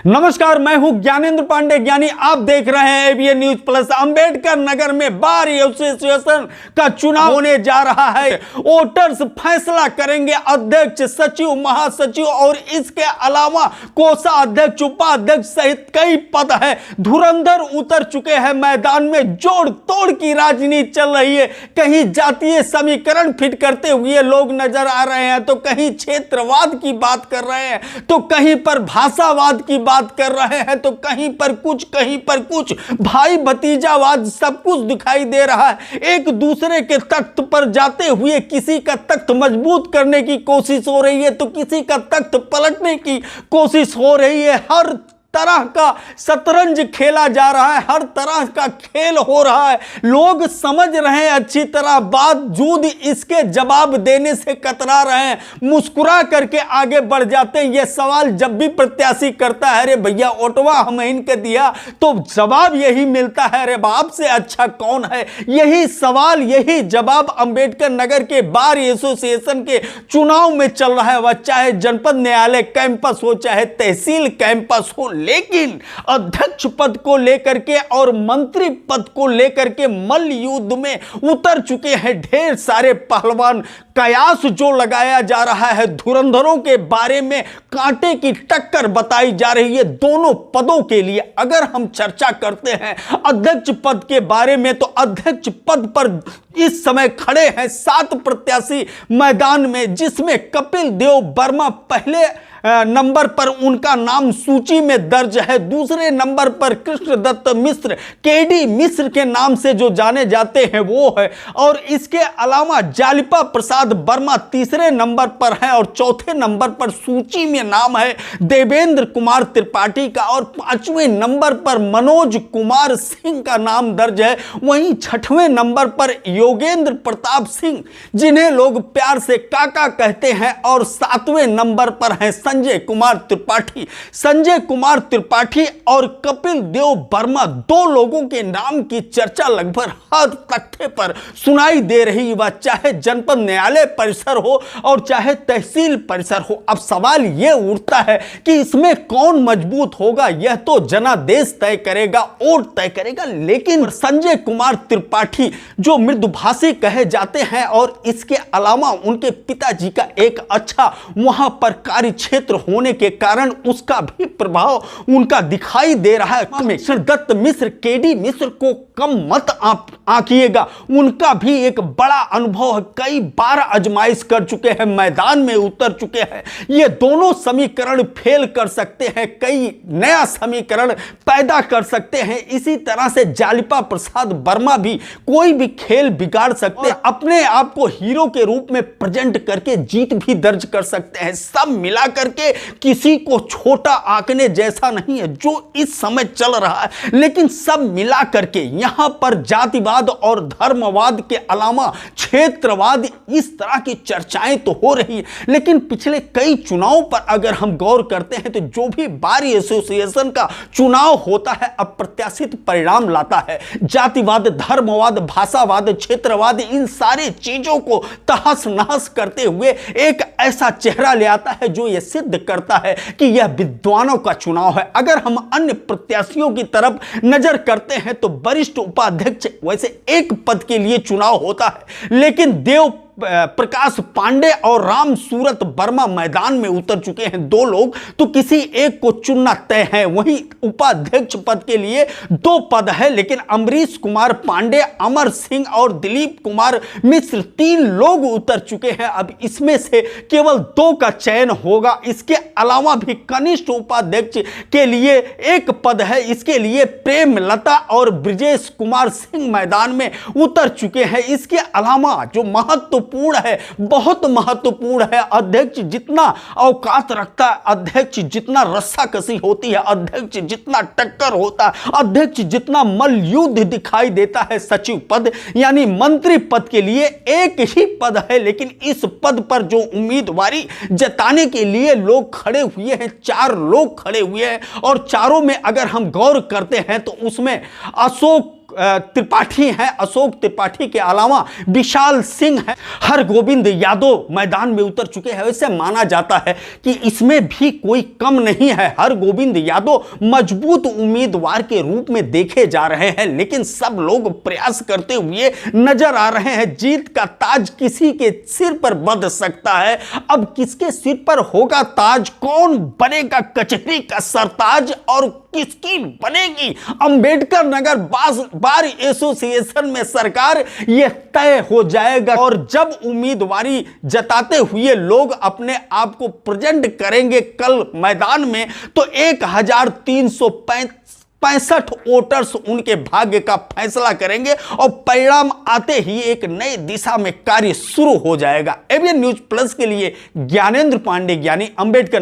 नमस्कार, मैं हूं ज्ञानेंद्र पांडे ज्ञानी। आप देख रहे हैं ABN news plus. Ambedkar Nagar में बार एसोसिएशन का चुनाव होने जा रहा है। वोटर्स फैसला करेंगे अध्यक्ष, सचिव, महासचिव और इसके अलावा कोषाध्यक्ष, उपाध्यक्ष सहित कई पद है। धुरंधर उतर चुके हैं मैदान में। जोड़ तोड़ की राजनीति चल रही है। कहीं जातीय समीकरण फिट करते हुए लोग नजर आ रहे हैं, तो कहीं क्षेत्रवाद की बात कर रहे हैं, तो कहीं पर भाषावाद की बात कर रहे हैं, तो कहीं पर कुछ भाई भतीजावाद सब कुछ दिखाई दे रहा है। एक दूसरे के तख्त पर जाते हुए किसी का तख्त मजबूत करने की कोशिश हो रही है, तो किसी का तख्त पलटने की कोशिश हो रही है। हर तरह का शतरंज खेला जा रहा है, हर तरह का खेल हो रहा है। लोग समझ रहे हैं अच्छी तरह, बावजूद इसके जवाब देने से कतरा रहे हैं, मुस्कुरा करके आगे बढ़ जाते हैं। यह सवाल जब भी प्रत्याशी करता है, अरे भैया ओटवा हम इनके दिया, तो जवाब यही मिलता है, अरे बाप से अच्छा कौन है। यही सवाल, यही जवाब अंबेडकर नगर के बार एसोसिएशन के चुनाव में चल रहा है। वह चाहे जनपद न्यायालय कैंपस हो, चाहे तहसील कैंपस हो, लेकिन अध्यक्ष पद को लेकर के और मंत्री पद को लेकर के मल्ल युद्ध में उतर चुके हैं ढेर सारे पहलवान। कयास जो लगाया जा रहा है, धुरंधरों के बारे में कांटे की टक्कर बताई जा रही है दोनों पदों के लिए। अगर हम चर्चा करते हैं अध्यक्ष पद के बारे में, तो अध्यक्ष पद पर इस समय खड़े हैं 7 प्रत्याशी मैदान में, जिसमें कपिल देव वर्मा पहले नंबर पर उनका नाम सूची में दर्ज है। दूसरे नंबर पर कृष्णदत्त मिश्र, केडी मिश्र के नाम से जो जाने जाते हैं वो है। और इसके अलावा जालिपा प्रसाद वर्मा तीसरे नंबर पर है, और चौथे नंबर पर सूची में नाम है देवेंद्र कुमार त्रिपाठी का, और 5वें नंबर पर मनोज कुमार सिंह का नाम दर्ज है। वहीं 6वें नंबर पर योगेंद्र प्रताप सिंह, जिन्हें लोग प्यार से काका कहते हैं, और 7वें नंबर पर है संजय कुमार त्रिपाठी। संजय कुमार त्रिपाठी और कपिल देव वर्मा, 2 लोगों के नाम की चर्चा लगभग हर तख्ते पर सुनाई दे रही है, चाहे जनपद न्यायालय परिसर हो और चाहे तहसील परिसर हो। अब सवाल यह उठता है कि इसमें कौन मजबूत होगा, यह तो जनादेश तय करेगा, वोट तय करेगा। लेकिन संजय कुमार त्रिपाठी जो मृदुभाषी कहे जाते हैं, और इसके अलावा उनके पिताजी का एक अच्छा वहां पर कार्य क्षेत्र होने के कारण उसका भी प्रभाव उनका दिखाई दे रहा है। कृष्णदत्त मिश्र, केडी मिश्र को कम मत आंकिएगा, उनका भी एक बड़ा अनुभव है। कई बार आजमाइश कर चुके हैं, मैदान में उतर चुके हैं। ये दोनों समीकरण फेल कर सकते हैं, कई नया समीकरण पैदा कर सकते हैं। इसी तरह से जालिपा प्रसाद वर्मा भी कोई भी खेल बिगाड़ सकते हैं, अपने आप को हीरो के रूप में प्रेजेंट करके जीत भी दर्ज कर सकते हैं। सब मिला करके किसी को छोटा आंकने जैसा नहीं है जो इस समय चल रहा है। लेकिन सब मिला करके यहां पर जातिवाद और धर्मवाद के अलावा क्षेत्रवाद, इस तरह की चर्चाएं तो हो रही है। लेकिन पिछले कई चुनावों पर अगर हम गौर करते हैं, तो जो भी बार एसोसिएशन का चुनाव होता है अप्रत्याशित परिणाम लाता है। जातिवाद, धर्मवाद, भाषावाद, क्षेत्रवाद, इन सारी चीजों को तहस नहस करते हुए एक ऐसा चेहरा ले आता है जो यह सिद्ध करता है कि यह विद्वानों का चुनाव है। अगर हम अन्य प्रत्याशियों की तरफ नजर करते हैं, तो वरिष्ठ उपाध्यक्ष वैसे एक पद के लिए चुनाव होता है, लेकिन देव प्रकाश पांडे और राम सूरत वर्मा मैदान में उतर चुके हैं। 2 लोग, तो किसी एक को चुनना तय है। वहीं उपाध्यक्ष पद के लिए 2 पद है, लेकिन अमरीश कुमार पांडे, अमर सिंह और दिलीप कुमार मिश्र 3 लोग उतर चुके हैं। अब इसमें से केवल 2 का चयन होगा। इसके अलावा भी कनिष्ठ उपाध्यक्ष के लिए 1 पद है। इसके लिए प्रेमलता और ब्रिजेश कुमार सिंह मैदान में उतर चुके हैं। इसके अलावा जो महत्व है, बहुत महत्वपूर्ण है, अध्यक्ष जितना औकात रखता है, अध्यक्ष जितना रस्साकसी होती है, अध्यक्ष जितना टक्कर होता है, अध्यक्ष जितना मल्लयुद्ध दिखाई देता है, सचिव पद यानी मंत्री पद के लिए 1 ही पद है। लेकिन इस पद पर जो उम्मीदवारी जताने के लिए लोग खड़े हुए हैं, 4 लोग खड़े हुए हैं, और चारों में अगर हम गौर करते हैं तो उसमें अशोक त्रिपाठी हैं, अशोक त्रिपाठी के अलावा विशाल सिंह हैं, हरगोविंद यादव मैदान में उतर चुके हैं। वैसे माना जाता है कि इसमें भी कोई कम नहीं है। हरगोविंद यादव मजबूत उम्मीदवार के रूप में देखे जा रहे हैं, लेकिन सब लोग प्रयास करते हुए नजर आ रहे हैं। जीत का ताज किसी के सिर पर बंध सकता है। अब किसके सिर पर होगा ताज, कौन बनेगा कचहरी का सरताज और किसकी बनेगी अंबेडकर नगर बार एसोसिएशन में सरकार, यह तय हो जाएगा। और जब उम्मीदवारी जताते हुए लोग अपने आप को प्रेजेंट करेंगे कल मैदान में, तो 1365 वोटर्स उनके भाग्य का फैसला करेंगे और परिणाम आते ही एक नई दिशा में कार्य शुरू हो जाएगा। एबीएन न्यूज प्लस के लिए ज्ञानेंद्र पांडे, ज्ञानी, अंबेडकर।